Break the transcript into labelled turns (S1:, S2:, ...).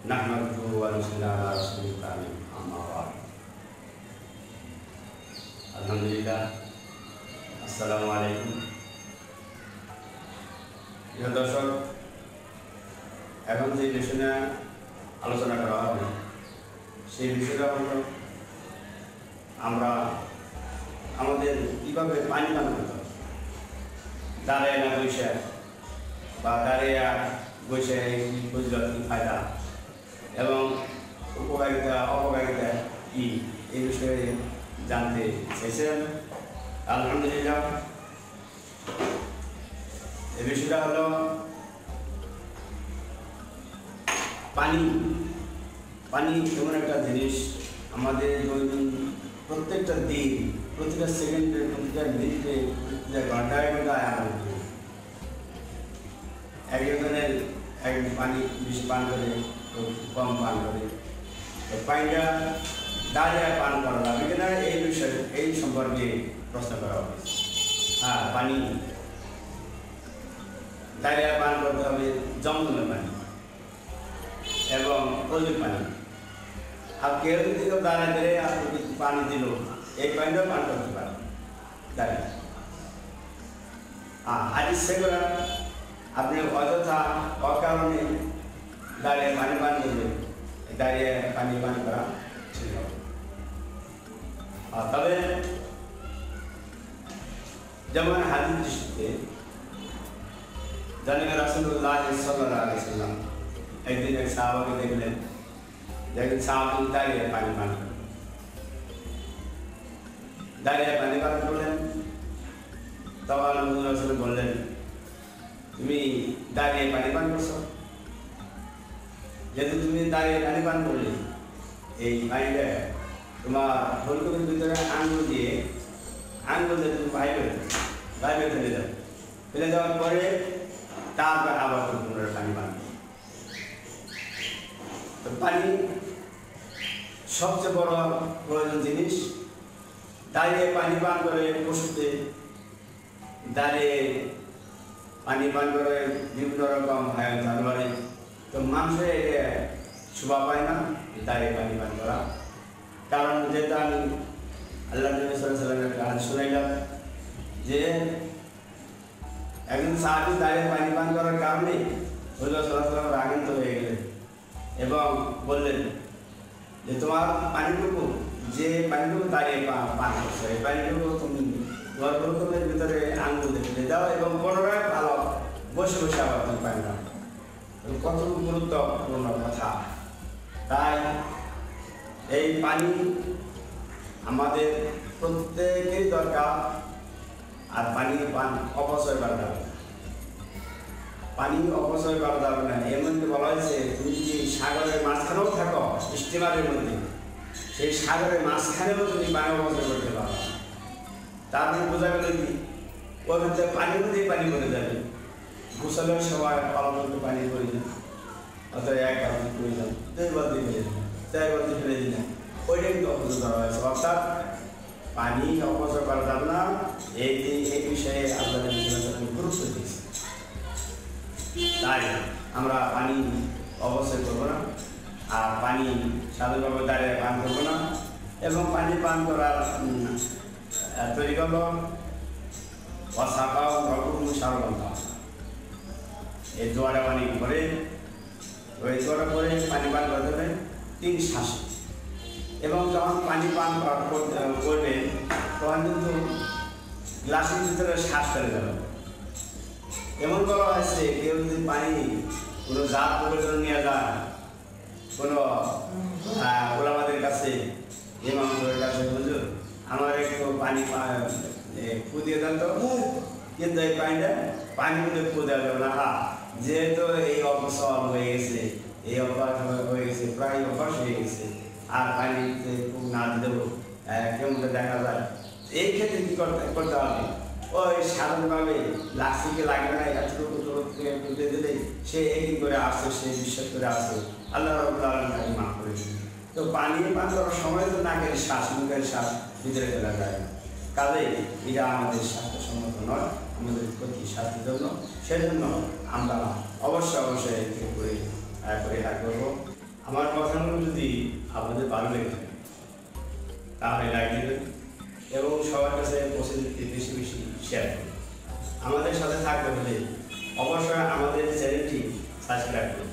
S1: नहमदुहु व नुसल्ली अला रसूलिल करीम अम्मा बाद। আলহামদুলিল্লাহ, আসসালামু আলাইকুম। প্রিয় দর্শক, এখন যে বিষয় নিয়ে আলোচনা করা হবে সেই বিষয়টা হলো আমরা আমাদের কীভাবে পানি পান করতে হবে। দাঁড়িয়ে না বসে বা দাঁড়িয়ে বসে বুঝল কি ফায়দা এবং উপকারিতা অপকারিতা কি এই বিষয়ে জানতে চেয়েছেন। আলহামদুলিল্লাহ, এই বিষয়টা হলো পানি। পানি এমন একটা জিনিস আমাদের দৈনন্দিন প্রত্যেকটা দিন, প্রতিটা সেকেন্ডে, প্রতিটা মিনিটে, প্রতিটা ঘন্টায় ঘন্টায় আমাদের একজনের একজন পানি বেশি পান করে, কম পান করে। তো পানিটা দাঁড়িয়ে পান করা যাবে কিনা এই বিষয়ে এই সম্পর্কে প্রশ্ন করা হয়েছে। হ্যাঁ, পানি দাঁড়িয়ে পান করতে হবে জমজমের পানি এবং অজুর পানি। আর কেউ যদি দাঁড়িয়ে ধরে আপনি পানি দিল, এই পানিটাও পান করতে পারে দাঁড়িয়ে। আর সেগুলো আপনি অযথা অকারণে দাঁড়িয়ে পানি পান করলে দাঁড়িয়ে পানি পান করা ঠিক হবে। তবে যেমন হাদিস দৃষ্টিতে জানেন রাসূলুল্লাহ সাল্লাল্লাহু আলাইহি ওয়াসাল্লাম একদিন এক সাহাবাকে দেখলেন, একজন সাহাবী দাঁড়িয়ে পানি পান করলেন। দাঁড়িয়ে পানি পান করলেন, তখন রাসূল বললেন, তুমি দাঁড়িয়ে পানি পান করছো, যেহেতু তুমি দাঁড়িয়ে পানি পান করলে এই পানিটা তোমার ফুলকপির ভিতরে আঙুল দিয়ে তুমি বাইরে ফেলে দাও। ফেলে দেওয়ার পরে তারপর আবার তোমরা পানি পান। তো পানি সবচেয়ে বড় প্রয়োজন জিনিস। দাঁড়িয়ে পানি পান করে পশুতে, দাঁড়িয়ে পানি পান করে বিভিন্ন রকম জানোয়ারে, তো মানুষের এটা শোভা পায় না দাঁড়িয়ে পানি পান করা। কারণ যেটা আমি আল্লাহ নবী সাল্লাল্লাহু আলাইহি ওয়াসাল্লামের কাছে শুনাইলাম যে একজন সাহাবী দাঁড়িয়ে পানি পান করার কারণে হুজুর সাল্লাল্লাহু আলাইহি ওয়াসাল্লাম রাগান্বিত হয়ে গেলেন এবং বললেন যে তোমার পানিটুকু, যে পানিটুকু দাঁড়িয়ে পান করছো, এই পানিটুকু তুমি তোমার ফুলকপির ভিতরে আঙুল দিয়ে দাও এবং পুনরায় ভালো বসে বসে আবার তুমি পানি পান। কত গুরুত্বপূর্ণ কথা। তাই এই পানি আমাদের প্রত্যেকেরই দরকার। আর পানি পান অপচয় করা যাবে না। পানি অপচয় করা যাবে না। এমনকি বলা হয়েছে তুমি যদি সাগরের মাঝখানেও থাকো স্টিমারের মধ্যে, সেই সাগরের মাঝখানেও তুমি পানি অপচয় করতে পারো। তারপরে বোঝা গেল কি ওখান থেকে পানির মধ্যেই পানি পড়ে যাবে। গোসলের সময় পালন পানি পড়ে যায়, অথবা এক বালতি প্রয়োজন, 2 বালতি ফেলে দিন, 4 বালতি ফেলে দিন, ওইটা কিন্তু অপচয় করা হয়েছে। অর্থাৎ পানি অপচয় করা যাবে না। এই বিষয়ে আল্লাহ গুরুত্ব দিয়েছে। তাই আমরা পানি অপচয় করবো না, আর পানি সাধারণভাবে দাঁড়িয়ে পান করবো না। এবং পানি পান করার তৈরি করলো অসাকাও রকম সারবন্ধা, এই জোয়ারা পানি করে ওই জোয়ারা করে পানি পান করতে হবে 3 শ্বাসে। এবং যখন পানি পান করবে তখন কিন্তু গ্লাসের ভিতরে শ্বাস ফেলে যাবে। এমন করা হয়েছে কেউ যদি পানি কোনো জাত প্রয়োজন নিয়ে যায়, কোনো ওলামাদের কাছে, ইমামদের কাছে, হুজুর আমার একটু পানি ফুদিয়ে দেন তো, কিন্তু এই পানি মধ্যে ফুদেওয়া যাবে না। যেহেতু এই অপসর হয়ে গেছে, এই অভ্যাস হয়ে গেছে, প্রায় অভ্যাস হয়ে গেছে, আর পানিতে খুব না দেবো কেমন দেখা যায়। এই ক্ষেত্রে কী করতে হবে, ওই সাধারণভাবে লাস্টিকে লাগবে না, এতটুকু তুলে দিলে সে একই করে আসছে, সে বিশ্বাস করে আসছে, আল্লাহ রাব্বুল আলামিন তাকে মাফ করে দিন। তো পানি পান করার সময় তো নাকের শ্বাস, মুখের শ্বাস ভিতরে ফেলা যায় না। কাজে এটা আমাদের স্বাস্থ্যসম্মত নয়, আমাদের স্বাস্থ্যের জন্য। সেজন্য আমরা অবশ্যই পরিহার করবো। আমার কথাগুলো যদি আপনাদের ভালো লেগে থাকে তাহলে লাইক দেবেন এবং সবার কাছে বেশি বেশি শেয়ার করুন। আমাদের সাথে থাকতে হলে অবশ্যই আমাদের চ্যানেলটি সাবস্ক্রাইব করুন।